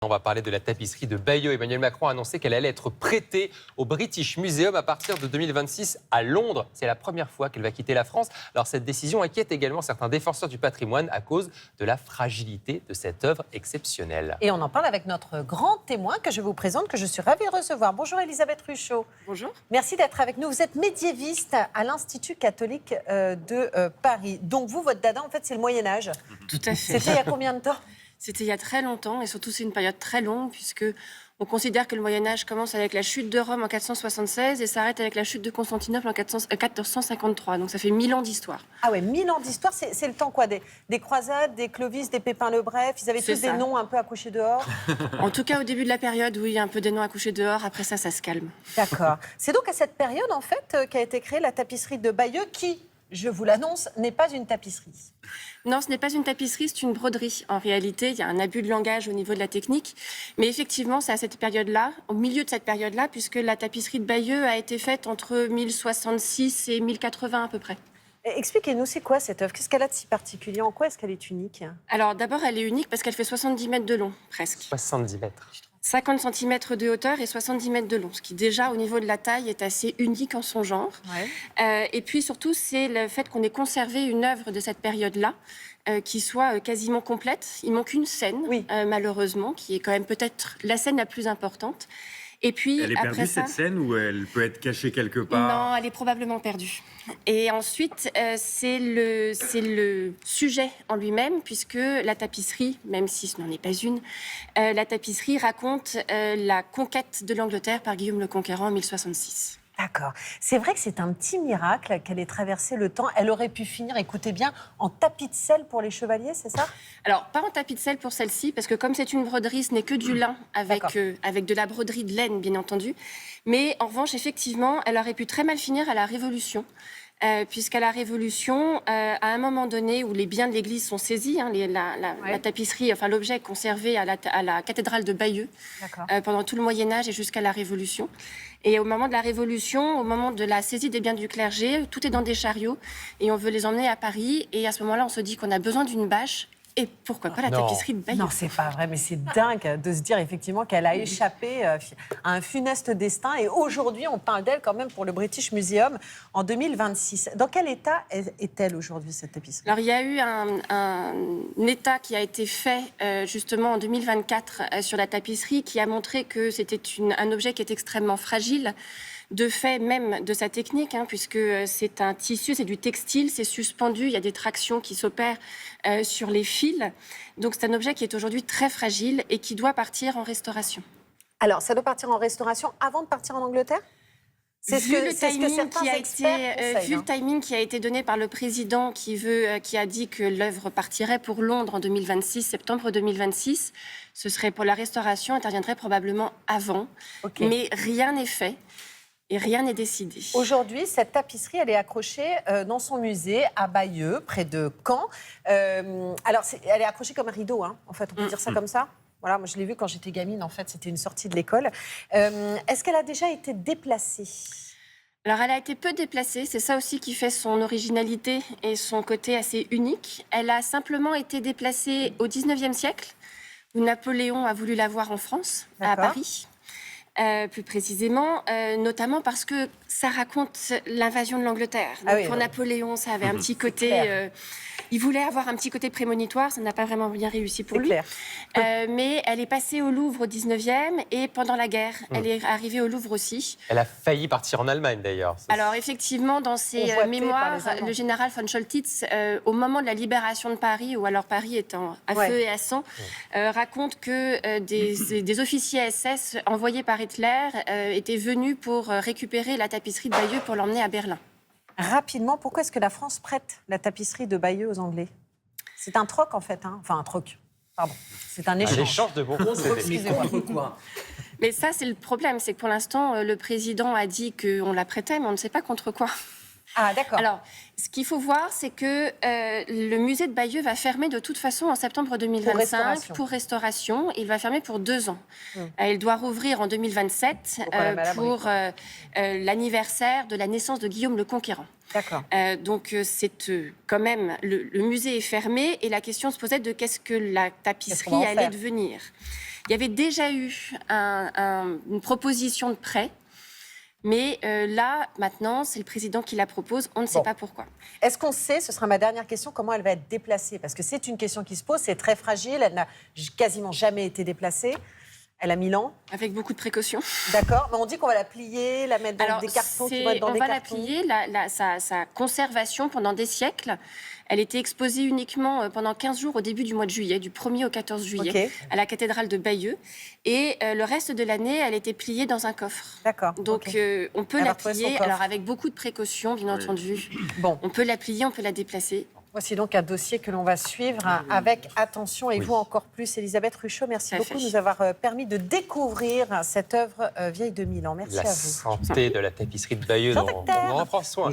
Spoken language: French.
On va parler de la tapisserie de Bayeux. Emmanuel Macron a annoncé qu'elle allait être prêtée au British Museum à partir de 2026 à Londres. C'est la première fois qu'elle va quitter la France. Alors cette décision inquiète également certains défenseurs du patrimoine à cause de la fragilité de cette œuvre exceptionnelle. Et on en parle avec notre grand témoin que je vous présente, que je suis ravie de recevoir. Bonjour Elisabeth Ruchot. Bonjour. Merci d'être avec nous. Vous êtes médiéviste à l'Institut catholique de Paris. Donc vous, votre dada, en fait, c'est le Moyen-Âge. Tout à fait. C'était il y a combien de temps ? C'était il y a très longtemps, et surtout c'est une période très longue, puisque on considère que le Moyen-Âge commence avec la chute de Rome en 476 et s'arrête avec la chute de Constantinople en 1453. Donc ça fait 1000 ans d'histoire. Ah ouais, 1000 ans d'histoire, c'est le temps quoi des croisades, des Clovis, des Pépin le Bref. Ils avaient tous des noms un peu à coucher dehors. En tout cas, au début de la période, oui, il y a un peu des noms à coucher dehors. Après ça se calme. D'accord. C'est donc à cette période, en fait, qu'a été créée la tapisserie de Bayeux, qui, je vous l'annonce, n'est pas une tapisserie. Non, ce n'est pas une tapisserie, c'est une broderie. En réalité, il y a un abus de langage au niveau de la technique. Mais effectivement, c'est à cette période-là, au milieu de cette période-là, puisque la tapisserie de Bayeux a été faite entre 1066 et 1080 à peu près. Expliquez-nous, c'est quoi cette œuvre ? Qu'est-ce qu'elle a de si particulier ? En quoi est-ce qu'elle est unique ? Alors d'abord, elle est unique parce qu'elle fait 70 mètres de long, presque. 70 mètres. 50 cm de hauteur et 70 mètres de long, ce qui déjà au niveau de la taille est assez unique en son genre. Ouais. Et puis surtout, c'est le fait qu'on ait conservé une œuvre de cette période-là qui soit quasiment complète. Il manque une scène, Oui. Malheureusement, qui est quand même peut-être la scène la plus importante. Et puis, elle est après perdue, ça, cette scène, ou elle peut être cachée quelque part? Non, elle est probablement perdue. Et ensuite, c'est le sujet en lui-même, puisque la tapisserie, même si ce n'en est pas une, la tapisserie raconte la conquête de l'Angleterre par Guillaume le Conquérant en 1066. D'accord. C'est vrai que c'est un petit miracle qu'elle ait traversé le temps. Elle aurait pu finir, écoutez bien, en tapis de sel pour les chevaliers, c'est ça ? Alors, pas en tapis de sel pour celle-ci, parce que comme c'est une broderie, ce n'est que du lin avec de la broderie de laine, bien entendu. Mais en revanche, effectivement, elle aurait pu très mal finir à la Révolution. Puisqu'à la Révolution, à un moment donné où les biens de l'Église sont saisis, la tapisserie, enfin l'objet est conservé à la cathédrale de Bayeux pendant tout le Moyen-Âge et jusqu'à la Révolution. Et au moment de la Révolution, au moment de la saisie des biens du clergé, tout est dans des chariots et on veut les emmener à Paris. Et à ce moment-là, on se dit qu'on a besoin d'une bâche. Et pourquoi pas la tapisserie de Bayeux ? Non, c'est pas vrai, mais c'est dingue de se dire effectivement qu'elle a échappé à un funeste destin. Et aujourd'hui, on parle d'elle quand même pour le British Museum en 2026. Dans quel état est-elle aujourd'hui, cette tapisserie ? Alors, il y a eu un état qui a été fait justement en 2024 sur la tapisserie qui a montré que c'était un objet qui est extrêmement fragile. De fait même de sa technique, puisque c'est un tissu, c'est du textile, c'est suspendu, il y a des tractions qui s'opèrent sur les fils. Donc c'est un objet qui est aujourd'hui très fragile et qui doit partir en restauration. Alors, ça doit partir en restauration avant de partir en Angleterre ? Vu le timing qui a été donné par le président qui a dit que l'œuvre partirait pour Londres en 2026, septembre 2026, ce serait pour la restauration, interviendrait probablement avant. Okay. Mais rien n'est fait. Et rien n'est décidé. Aujourd'hui, cette tapisserie, elle est accrochée dans son musée à Bayeux, près de Caen. Alors, elle est accrochée comme un rideau, en fait, on peut dire ça comme ça. Voilà, moi je l'ai vu quand j'étais gamine, en fait, c'était une sortie de l'école. Est-ce qu'elle a déjà été déplacée ? Alors, elle a été peu déplacée, c'est ça aussi qui fait son originalité et son côté assez unique. Elle a simplement été déplacée au 19e siècle, où Napoléon a voulu la voir en France, à Paris. Plus précisément, notamment parce que ça raconte l'invasion de l'Angleterre. Donc, pour Napoléon, ça avait un petit côté... il voulait avoir un petit côté prémonitoire, ça n'a pas vraiment bien réussi pour lui. Mais elle est passée au Louvre au 19e et pendant la guerre, elle est arrivée au Louvre aussi. Elle a failli partir en Allemagne d'ailleurs. Alors effectivement, dans ses mémoires, le général von Choltitz, au moment de la libération de Paris, ou alors Paris étant à feu et à sang, raconte que des officiers SS envoyés par Hitler étaient venus pour récupérer la tapisserie de Bayeux pour l'emmener à Berlin. Rapidement, pourquoi est-ce que la France prête la tapisserie de Bayeux aux Anglais ? C'est un troc, en fait. Enfin, un troc. Pardon. C'est un échange. L'échange de bons Contre quoi ? Mais ça, c'est le problème. C'est que pour l'instant, le président a dit qu'on la prêtait, mais on ne sait pas contre quoi. Ah, d'accord. Alors, ce qu'il faut voir, c'est que le musée de Bayeux va fermer de toute façon en septembre 2025 pour restauration. Il va fermer pour 2 ans. Il doit rouvrir en 2027 pour l'anniversaire de la naissance de Guillaume le Conquérant. D'accord. Donc, c'est quand même... Le musée est fermé et la question se posait de qu'est-ce que la tapisserie allait devenir. Il y avait déjà eu une proposition de prêt. Mais là, maintenant, c'est le président qui la propose. On ne sait pas pourquoi. Est-ce qu'on sait, ce sera ma dernière question, comment elle va être déplacée? Parce que c'est une question qui se pose, c'est très fragile, elle n'a quasiment jamais été déplacée. Elle a 1000 ans. Avec beaucoup de précautions. D'accord, mais on dit qu'on va la plier, la mettre dans des cartons qui vont être dans des cartons. On va la plier, sa conservation pendant des siècles. Elle était exposée uniquement pendant 15 jours au début du mois de juillet, du 1er au 14 juillet, à la cathédrale de Bayeux. Et le reste de l'année, elle était pliée dans un coffre. D'accord. Donc on peut la plier, alors avec beaucoup de précautions, bien entendu. Bon. On peut la plier, on peut la déplacer. Voici donc un dossier que l'on va suivre avec attention et vous encore plus. Elisabeth Ruchot, merci beaucoup de nous avoir permis de découvrir cette œuvre vieille de 1000 ans. Merci à vous. La santé de la tapisserie de Bayeux, dont on en prend soin.